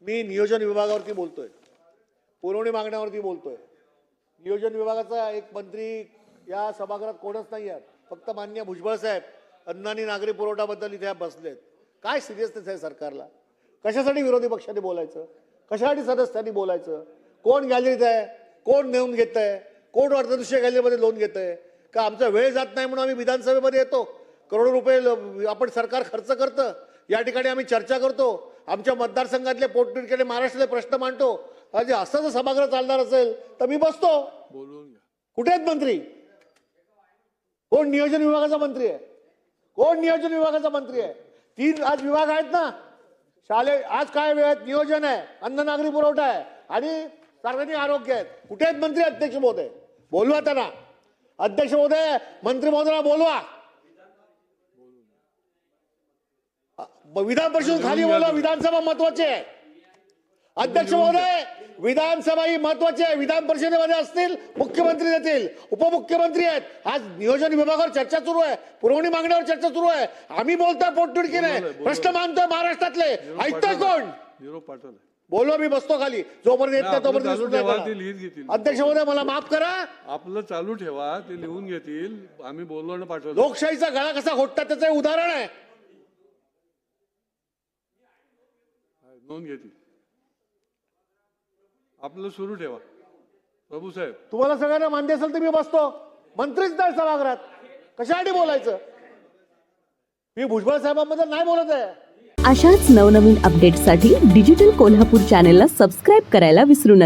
मी नियोजन विभागावरती बोलतोय, पुरवणी मागण्यावरती बोलतोय। नियोजन विभागाचा एक मंत्री या सभागृहात कोणच नाही आहे, फक्त माननीय भुजबळ साहेब अन्न आणि नागरी पुरवठाबद्दल इथे बसलेत। काय सिरियसनेस आहे सरकारला? कशासाठी विरोधी पक्षाने बोलायचं? कशासाठी सदस्यांनी बोलायचं? कोण गॅलरीत आहे, कोण नेऊन घेत आहे, कोण अर्थदृश्य गॅलरीमध्ये लोन घेत आहे? का आमचा वेळ जात नाही म्हणून आम्ही विधानसभेमध्ये येतो, करोडो रुपये आपण सरकार खर्च करतं, या ठिकाणी आम्ही चर्चा करतो, आमच्या मतदारसंघातले पोटतिडकीने महाराष्ट्रातले प्रश्न मांडतो। आज असं जर सभागृह चालणार असेल तर मी बसतो। बोलून घ्या। कुठे आहेत मंत्री? कोण नियोजन विभागाचा मंत्री आहे? कोण नियोजन विभागाचा मंत्री आहे? 3 आज विभाग आहेत ना शालेय, आज काय वेळ आहेत? नियोजन आहे, अन्न नागरी पुरवठा आहे आणि सार्वजनिक आरोग्य आहेत। कुठे आहेत मंत्री? अध्यक्ष महोदय बोलवा त्यांना, अध्यक्ष महोदय मंत्री महोदयांना बोलवा, विधान परिषद खाली बोलवा। विधानसभा महत्वाची आहे अध्यक्ष महोदय, विधानसभा ही महत्वाची आहे। विधान परिषदेमध्ये असतील, मुख्यमंत्री देतील, उपमुख्यमंत्री आहेत। आज नियोजन विभागावर चर्चा सुरू आहे, पुरवणी मागण्यावर चर्चा सुरू आहे, आम्ही बोलतोय पोटतिडकीने, प्रश्न मांडतोय महाराष्ट्रातले, ऐकतोय कोण? निरोप पाठवलाय। बोलवा, मी बसतो खाली, जोपर्यंत येत नाही तोपर्यंत। लिहित घेतील। अध्यक्ष महोदय मला माफ करा, आपलं चालू ठेवा, ते लिहून घेतील, आम्ही बोलवणं पाठवलं। लोकशाहीचा गळा कसा घोटतात त्याचं हे उदाहरण आहे। नोंद घेतील, आपलं सुरू ठेवा। प्रभू साहेब, तुम्हाला सगळ्यांना मान्य असेल तर मी बसतो, मंत्रीच नाही सभागृहात, कशासाठी बोलायचं? मी भुजबळ साहेबांबद्दल नाही बोलत आहे। अशाच नवनवीन अपडेट्ससाठी डिजिटल कोल्हापूर चॅनेलला सबस्क्राईब करायला विसरू नका।